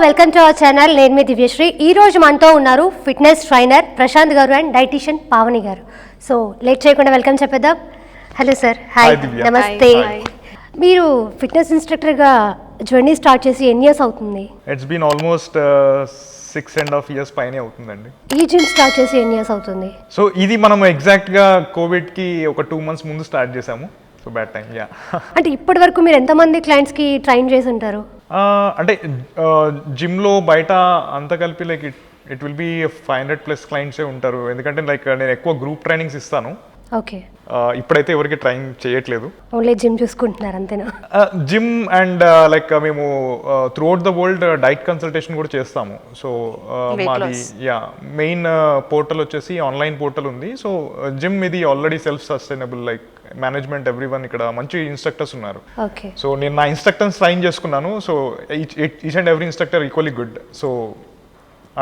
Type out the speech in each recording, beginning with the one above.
Welcome to our channel. నేను మీ దివ్యశ్రీ. ఈ రోజు మనతో ఉన్నారు ఫిట్నెస్ ట్రైనర్ ప్రశాంత్ గారు అండ్ డైటీషియన్ పావని గారు. సో లేట్ చేయకుండా వెల్కమ్ చెప్పేద్దాం. Hello sir. హాయ్, నమస్తే. మీరు ఫిట్నెస్ ఇన్స్ట్రక్టర్గా జర్నీ స్టార్ట్ చేసి ఎన్ని ఇయర్స్ అవుతుంది? ఇట్స్ బీన్ ఆల్మోస్ట్ 6.5 years పైనే అవుతుందండి. ఈ జిమ్ స్టార్ట్ చేసి ఎన్ని ఇయర్స్ అవుతుంది? సో ఇది మనం ఎగ్జాక్ట్గా కోవిడ్కి ఒక 2 months ముందు స్టార్ట్ చేసాము. So bad time. యా. అంటే ఇప్పటి వరకు మీరు ఎంతమంది క్లయింట్స్కి ట్రైన్ చేసి ఉంటారు? అంటే జిమ్లో బయట అంతా కలిపి లైక్ ఇట్ విల్ బీ 500+ క్లయింట్సే ఉంటారు. ఎందుకంటే లైక్ నేను ఎక్కువ గ్రూప్ ట్రైనింగ్స్ ఇస్తాను. ఓకే. ఇప్పుడైతే ఎవరికి ట్రైన్ చేయట్లేదు, ఓన్లీ జిమ్ చూసుకుంటున్నారు అంతేనా? జిమ్ అండ్ లైక్ మేము throughout the world diet consultation కూడా చేస్తాము. సో మాది మెయిన్ పోర్టల్ వచ్చేసి ఆన్లైన్ పోర్టల్ ఉంది. సో జిమ్ ఇది already self sustainable, like management everyone ఇక్కడ మంచి ఇన్స్ట్రక్టర్స్ ఉన్నారు. సో నేను నా ఇన్స్ట్రక్టర్స్ ట్రైన్ చేసుకున్నాను. So each and every instructor equally good. So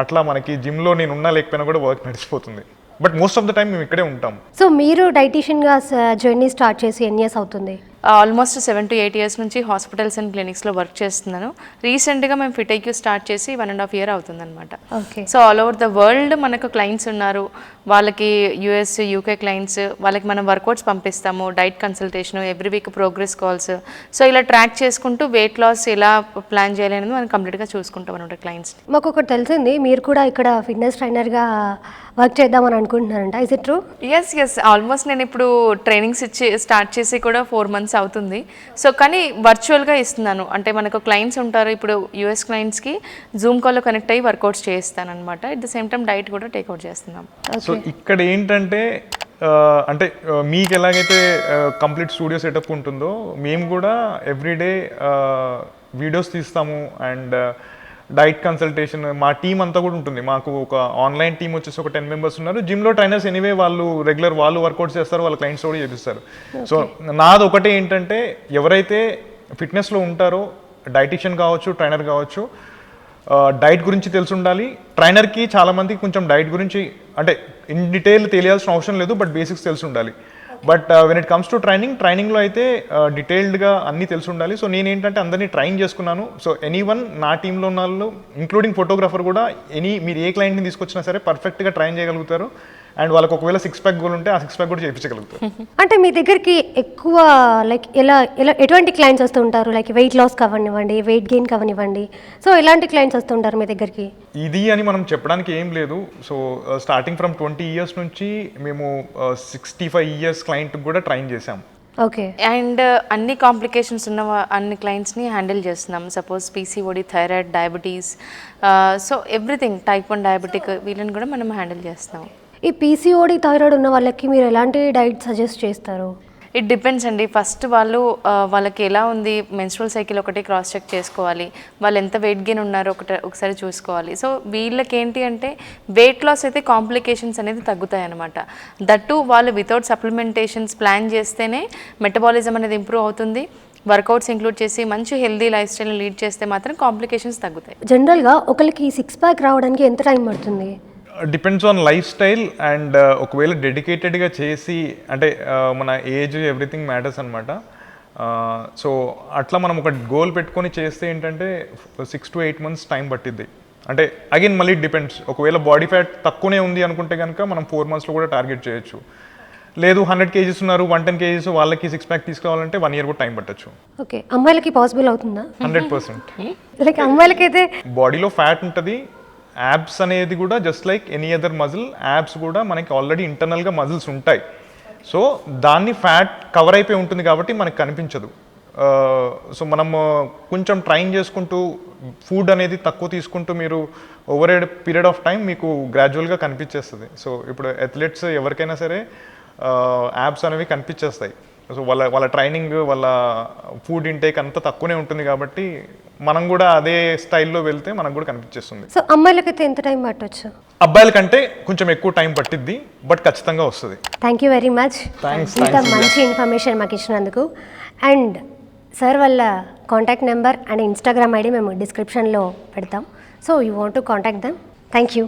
అట్లా మనకి జిమ్లో నేను ఉన్నా లేకపోయినా కూడా వర్క్ నడిచిపోతుంది. But most of the time మేము ఇక్కడే ఉంటాం. సో మీరు డైటీషియన్గా జర్నీ స్టార్ట్ చేసి ఎన్ని ఇయర్స్ అవుతుంది? ఆల్మోస్ట్ 7 to 8 years నుంచి హాస్పిటల్స్ అండ్ క్లినిక్స్లో వర్క్ చేస్తున్నాను. రీసెంట్గా మేము ఫిటైక్యూ స్టార్ట్ చేసి 1.5 year అవుతుంది అనమాట. So all over the world మనకు క్లయింట్స్ ఉన్నారు. వాళ్ళకి US, UK క్లయింట్స్, వాళ్ళకి మనం వర్కౌట్స్ పంపిస్తాము, diet consultation, every week progress calls. So ఇలా ట్రాక్ చేసుకుంటూ వెయిట్ లాస్ ఎలా ప్లాన్ చేయాలి అనేది మనం కంప్లీట్గా చూసుకుంటాం అనమాట క్లయింట్స్. మాకు ఒకటి తెలిసింది, మీరు కూడా ఇక్కడ ఫిట్నెస్ ట్రైనర్గా వర్క్ చేద్దామని అనుకుంటున్నారంట. Is it true? Yes almost నేను ఇప్పుడు ట్రైనింగ్స్ స్టార్ట్ చేసి కూడా 4 months అవుతుంది. సో కానీ వర్చువల్గా ఇస్తున్నాను. అంటే మనకు క్లయింట్స్ ఉంటారు, ఇప్పుడు US క్లయింట్స్కి జూమ్ కాల్లో కనెక్ట్ అయ్యి వర్కౌట్స్ చేస్తాను అనమాట. At the same time diet కూడా టేక్అవుట్ చేస్తున్నాం. సో ఇక్కడ ఏంటంటే అంటే మీకు ఎలాగైతే కంప్లీట్ స్టూడియో సెటప్ ఉంటుందో మేము కూడా ఎవ్రీడే వీడియోస్ తీస్తాము. అండ్ డైట్ కన్సల్టేషన్ మా టీం అంతా కూడా ఉంటుంది. మాకు ఒక ఆన్లైన్ టీం వచ్చేసి ఒక 10 members ఉన్నారు. జిమ్లో ట్రైనర్స్ ఎనీవే వాళ్ళు రెగ్యులర్ వాళ్ళు వర్కౌట్స్ చేస్తారు, వాళ్ళ క్లయింట్స్ కూడా చేపిస్తారు. సో నాది ఒకటే ఏంటంటే ఎవరైతే ఫిట్నెస్లో ఉంటారో డైటీషియన్ కావచ్చు, ట్రైనర్ కావచ్చు, డైట్ గురించి తెలిసి ఉండాలి. ట్రైనర్కి చాలామందికి కొంచెం డైట్ గురించి అంటే ఇన్ డీటెయిల్ తెలియాల్సిన అవసరం లేదు, బట్ బేసిక్స్ తెలిసి ఉండాలి. But when it comes to ట్రైనింగ్లో అయితే డీటెయిల్డ్గా అన్నీ తెలిసి ఉండాలి. సో నేనేంటంటే అందరినీ ట్రైన్ చేసుకున్నాను. సో ఎనీవన్ నా టీంలో ఉన్న వాళ్ళు ఇంక్లూడింగ్ ఫోటోగ్రాఫర్ కూడా మీరు ఏ క్లయింట్ని తీసుకొచ్చినా సరే పర్ఫెక్ట్గా ట్రైన్ చేయగలుగుతారు. అండ్ వాళ్ళకి ఒకవేళ 6-pack గోల్ ఉంటే ఆ 6-pack కూడా చేయించగలుగుతారు. అంటే మీ దగ్గరికి ఎక్కువ లైక్ ఎలా ఎటువంటి క్లయింట్స్ వస్తూ ఉంటారు? లైక్ వెయిట్ లాస్ కావనివ్వండి, వెయిట్ గెయిన్ కావనివ్వండి, సో ఎలాంటి క్లయింట్స్ వస్తూ ఉంటారు మీ దగ్గరికి? ఇది అని మనం చెప్పడానికి ఏం లేదు. సో స్టార్టింగ్ ఫ్రమ్ 20 years నుంచి మేము 65 years క్లయింట్ కూడా ట్రైన్ చేసాం. ఓకే. అండ్ అన్ని కాంప్లికేషన్స్ ఉన్న అన్ని క్లయింట్స్ని హ్యాండిల్ చేస్తున్నాం. Suppose PCOD, thyroid, diabetes, so everything, type 1 diabetic, వీళ్ళని కూడా మనం హ్యాండిల్ చేస్తున్నాం. ఈ PCOD, థైరాయిడ్ ఉన్న వాళ్ళకి మీరు ఎలాంటి డైట్ సజెస్ట్ చేస్తారు? ఇట్ డిపెండ్స్ అండి. ఫస్ట్ వాళ్ళకి ఎలా ఉంది, మెన్స్ట్రువల్ సైకిల్ ఒకటి క్రాస్ చెక్ చేసుకోవాలి, వాళ్ళు ఎంత వెయిట్ గెయిన్ ఉన్నారో ఒకసారి చూసుకోవాలి. సో వీళ్ళకి ఏంటి అంటే వెయిట్ లాస్ అయితే కాంప్లికేషన్స్ అనేది తగ్గుతాయి అనమాట. దట్టు వాళ్ళు వితౌట్ సప్లిమెంటేషన్స్ ప్లాన్ చేస్తేనే మెటబాలిజం అనేది ఇంప్రూవ్ అవుతుంది. వర్కౌట్స్ ఇంక్లూడ్ చేసి మంచి హెల్దీ లైఫ్ స్టైల్ని లీడ్ చేస్తే మాత్రం కాంప్లికేషన్స్ తగ్గుతాయి. జనరల్గా ఒకరికి 6-pack రావడానికి ఎంత టైం పడుతుంది? Depends on life style. And ఒకవేళ డెడికేటెడ్గా చేసి అంటే మన ఏజ్ ఎవ్రీథింగ్ మ్యాటర్స్ అనమాట. సో అట్లా మనం ఒక గోల్ పెట్టుకొని చేస్తే ఏంటంటే 6 to 8 months టైం పట్టిద్ది. అంటే అగైన్ మళ్ళీ డిపెండ్స్. ఒకవేళ బాడీ ఫ్యాట్ తక్కువనే ఉంది అనుకుంటే కనుక మనం 4 monthsలో కూడా టార్గెట్ చేయొచ్చు. లేదు 100 kgs ఉన్నారు, 110 kgs, వాళ్ళకి 6-pack తీసుకోవాలంటే 1 year కూడా టైం పట్టచ్చు. ఓకే. అమ్మాయిలకి పాసిబుల్ అవుతుందా? 100%. లైక్ అమ్మాయిలకైతే బాడీలో ఫ్యాట్ ఉంటుంది. యాబ్స్ అనేది కూడా just like any other muscle, abs కూడా మనకి ఆల్రెడీ ఇంటర్నల్గా మజిల్స్ ఉంటాయి. సో దాన్ని ఫ్యాట్ కవర్ అయిపోయి ఉంటుంది కాబట్టి మనకు కనిపించదు. సో మనము కొంచెం ట్రైన్ చేసుకుంటూ ఫుడ్ అనేది తక్కువ తీసుకుంటూ మీరు over a period of time మీకు గ్రాడ్యువల్గా కనిపించేస్తుంది. సో ఇప్పుడు అథ్లెట్స్ ఎవరికైనా సరే యాబ్స్ అనేవి కనిపించేస్తాయి. సో వాళ్ళ ట్రైనింగ్, వాళ్ళ ఫుడ్ ఇంటేక్ అంతా తక్కువనే ఉంటుంది కాబట్టి మనం కూడా అదే స్టైల్లో వెళ్తే మనకు కూడా కనిపించేస్తుంది. సో అమ్మాయిలకైతే ఎంత టైం పట్టొచ్చు? అబ్బాయిల కంటే కొంచెం ఎక్కువ టైం పట్టిద్ది, బట్ ఖచ్చితంగా వస్తుంది. Thank you very much. ఇంత మంచి ఇన్ఫర్మేషన్ మాకు ఇచ్చినందుకు. అండ్ సార్ వాళ్ళ contact number and Instagram ID మేము డిస్క్రిప్షన్లో పెడతాం. So you want to contact them. Thank you.